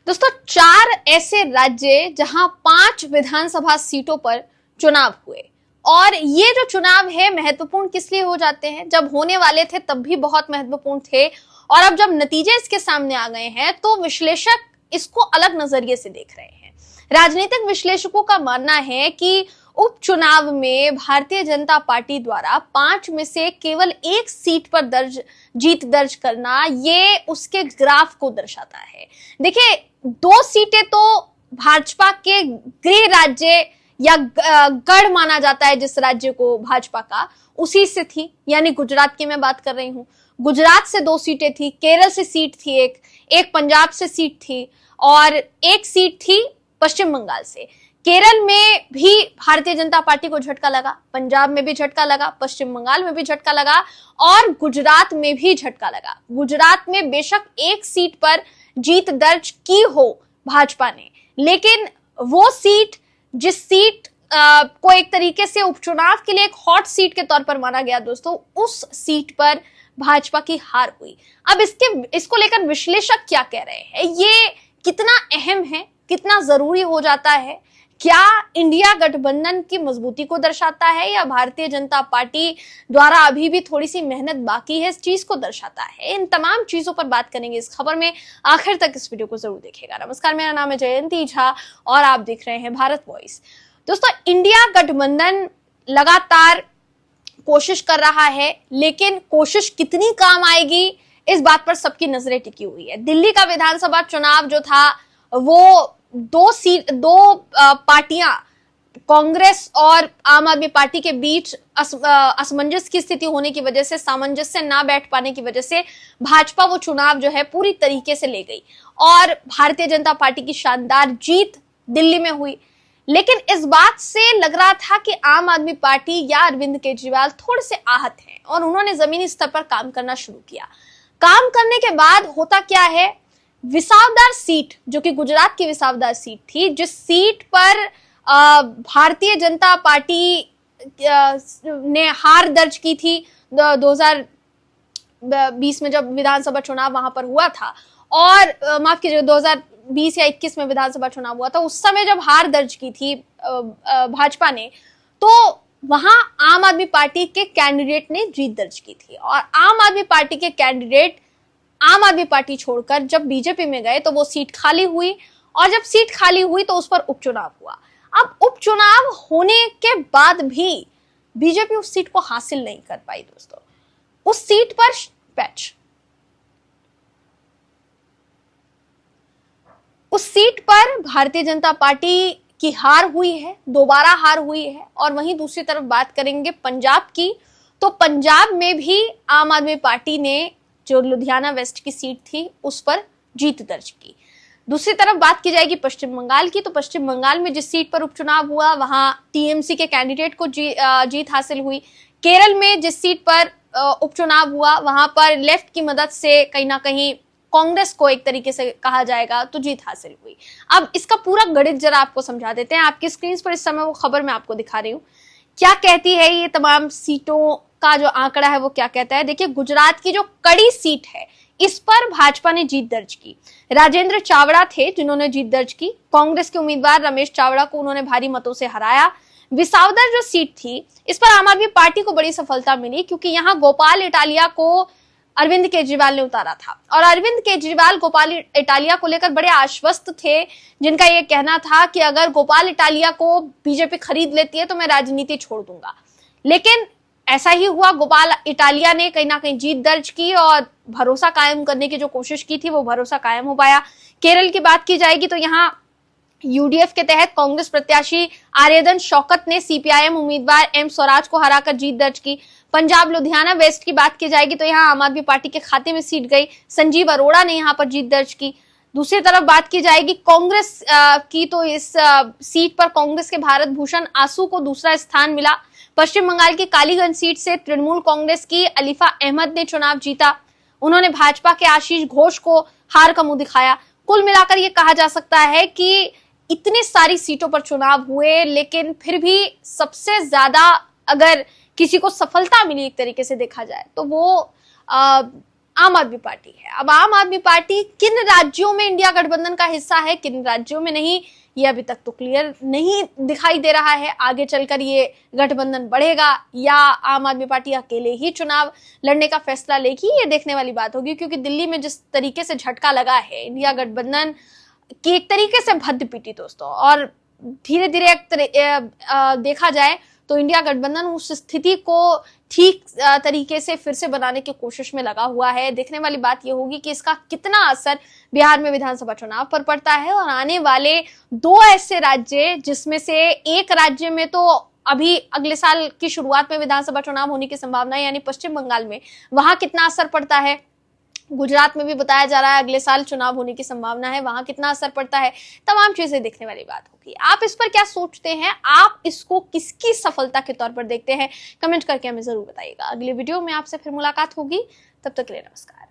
दोस्तों, 4 ऐसे राज्य जहां 5 विधानसभा सीटों पर चुनाव हुए। और ये जो चुनाव है महत्वपूर्ण किस लिए हो जाते हैं? जब होने वाले थे तब भी बहुत महत्वपूर्ण थे, और अब जब नतीजे इसके सामने आ गए हैं तो विश्लेषक इसको अलग नजरिए से देख रहे हैं। राजनीतिक विश्लेषकों का मानना है कि उपचुनाव में भारतीय जनता पार्टी द्वारा 5 में से केवल 1 सीट पर जीत दर्ज करना, ये उसके ग्राफ को दर्शाता है। देखिए, 2 सीटें तो भाजपा के गृह राज्य या गढ़ माना जाता है जिस राज्य को भाजपा का, उसी से थी, यानी गुजरात की मैं बात कर रही हूं। गुजरात से 2 सीटें थी, केरल से सीट थी, एक पंजाब से सीट थी, और 1 सीट थी पश्चिम बंगाल से। केरल में भी भारतीय जनता पार्टी को झटका लगा, पंजाब में भी झटका लगा, पश्चिम बंगाल में भी झटका लगा, और गुजरात में भी झटका लगा। गुजरात में बेशक 1 सीट पर जीत दर्ज की हो भाजपा ने, लेकिन वो सीट, जिस सीट को एक तरीके से उपचुनाव के लिए एक हॉट सीट के तौर पर माना गया दोस्तों, उस सीट पर भाजपा की हार हुई। अब इसको लेकर विश्लेषक क्या कह रहे हैं, ये कितना अहम है, कितना जरूरी हो जाता है? क्या इंडिया गठबंधन की मजबूती को दर्शाता है, या भारतीय जनता पार्टी द्वारा अभी भी थोड़ी सी मेहनत बाकी है, इस चीज को दर्शाता है? इन तमाम चीजों पर बात करेंगे इस खबर में। आखिर तक इस वीडियो को जरूर देखिएगा। नमस्कार, मेरा नाम है जयंती झा और आप देख रहे हैं भारत वॉइस। दोस्तों, इंडिया गठबंधन लगातार कोशिश कर रहा है, लेकिन कोशिश कितनी काम आएगी इस बात पर सबकी नजरें टिकी हुई है। दिल्ली का विधानसभा चुनाव जो था वो 2 पार्टियां, कांग्रेस और आम आदमी पार्टी के बीच असमंजस की स्थिति होने की वजह से, सामंजस्य ना बैठ पाने की वजह से भाजपा वो चुनाव जो है पूरी तरीके से ले गई, और भारतीय जनता पार्टी की शानदार जीत दिल्ली में हुई। लेकिन इस बात से लग रहा था कि आम आदमी पार्टी या अरविंद केजरीवाल थोड़े से आहत हैं, और उन्होंने जमीनी स्तर पर काम करना शुरू किया। काम करने के बाद होता क्या है, विसावदर सीट, जो कि गुजरात की विसावदर सीट थी, जिस सीट पर भारतीय जनता पार्टी ने हार दर्ज की थी 2020 में जब विधानसभा चुनाव वहां पर हुआ था, और माफ कीजिएगा 2020 या 21 में विधानसभा चुनाव हुआ था, उस समय जब हार दर्ज की थी भाजपा ने, तो वहां आम आदमी पार्टी के कैंडिडेट ने जीत दर्ज की थी। और आम आदमी पार्टी के कैंडिडेट आम आदमी पार्टी छोड़कर जब बीजेपी में गए तो वो सीट खाली हुई, और जब सीट खाली हुई तो उस पर उपचुनाव हुआ। अब उपचुनाव होने के बाद भी बीजेपी उस सीट को हासिल नहीं कर पाई दोस्तों। उस सीट पर उस सीट पर भारतीय जनता पार्टी की हार हुई है, दोबारा हार हुई है। और वहीं दूसरी तरफ बात करेंगे पंजाब की, तो पंजाब में भी आम आदमी पार्टी ने जो लुधियाना वेस्ट की सीट थी उस पर जीत दर्ज की। दूसरी तरफ बात की जाएगी पश्चिम बंगाल की, तो पश्चिम बंगाल में जिस सीट पर उपचुनाव हुआ वहां टीएमसी के कैंडिडेट को जीत हासिल हुई। केरल में जिस सीट पर उपचुनाव हुआ वहां पर लेफ्ट की मदद से कहीं ना कहीं कांग्रेस को एक तरीके से कहा जाएगा तो जीत हासिल हुई। अब इसका पूरा गणित जरा आपको समझा देते हैं। आपकी स्क्रीन पर इस समय वो खबर मैं आपको दिखा रही हूँ। क्या कहती है ये तमाम सीटों का जो आंकड़ा है वो क्या कहता है? देखिए, गुजरात की जो कड़ी सीट है इस पर भाजपा ने जीत दर्ज की। राजेंद्र चावड़ा थे जिन्होंने जीत दर्ज की। कांग्रेस के उम्मीदवार रमेश चावड़ा को उन्होंने भारी मतों से हराया। विसावदर जो सीट थी इस पर आम आदमी पार्टी को बड़ी सफलता मिली, क्योंकि यहाँ गोपाल इटालिया को अरविंद केजरीवाल ने उतारा था, और अरविंद केजरीवाल गोपाल इटालिया को लेकर बड़े आश्वस्त थे, जिनका यह कहना था कि अगर गोपाल इटालिया को बीजेपी खरीद लेती है तो मैं राजनीति छोड़ दूंगा। लेकिन ऐसा ही हुआ, गोपाल इटालिया ने कहीं ना कहीं जीत दर्ज की और भरोसा कायम करने की जो कोशिश की थी वो भरोसा कायम हो पाया। केरल की बात की जाएगी तो यहाँ यूडीएफ के तहत कांग्रेस प्रत्याशी आर्यधन शौकत ने सीपीआईएम उम्मीदवार एम स्वराज को हराकर जीत दर्ज की। पंजाब लुधियाना वेस्ट की बात की जाएगी तो यहाँ आम आदमी पार्टी के खाते में सीट गई, संजीव अरोड़ा ने यहाँ पर जीत दर्ज की। दूसरी तरफ बात की जाएगी कांग्रेस की, तो इस सीट पर कांग्रेस के भारत भूषण आसू को दूसरा स्थान मिला। पश्चिम बंगाल की कालीगंज सीट से तृणमूल कांग्रेस की अलीफा अहमद ने चुनाव जीता। उन्होंने भाजपा के आशीष घोष को हार का मुंह दिखाया। कुल मिलाकर ये कहा जा सकता है कि इतनी सारी सीटों पर चुनाव हुए, लेकिन फिर भी सबसे ज्यादा अगर किसी को सफलता मिली एक तरीके से देखा जाए तो वो आम आदमी पार्टी है। अब आम आदमी पार्टी किन राज्यों में इंडिया गठबंधन का हिस्सा है, किन राज्यों में नहीं, ये अभी तक तो क्लियर नहीं दिखाई दे रहा है। आगे चलकर ये गठबंधन बढ़ेगा या आम आदमी पार्टी अकेले ही चुनाव लड़ने का फैसला लेगी, ये देखने वाली बात होगी। क्योंकि दिल्ली में जिस तरीके से झटका लगा है इंडिया गठबंधन की, एक तरीके से भद्द पीटी दोस्तों, और धीरे धीरे देखा जाए तो इंडिया गठबंधन उस स्थिति को ठीक तरीके से फिर से बनाने की कोशिश में लगा हुआ है। देखने वाली बात यह होगी कि इसका कितना असर बिहार में विधानसभा चुनाव पर पड़ता है, और आने वाले 2 ऐसे राज्य जिसमें से एक राज्य में तो अभी अगले साल की शुरुआत में विधानसभा चुनाव होने की संभावना है, यानी पश्चिम बंगाल में, वहां कितना असर पड़ता है। गुजरात में भी बताया जा रहा है अगले साल चुनाव होने की संभावना है, वहां कितना असर पड़ता है। तमाम चीजें देखने वाली बात होगी। आप इस पर क्या सोचते हैं, आप इसको किसकी सफलता के तौर पर देखते हैं, कमेंट करके हमें जरूर बताइएगा। अगले वीडियो में आपसे फिर मुलाकात होगी, तब तक के लिए नमस्कार।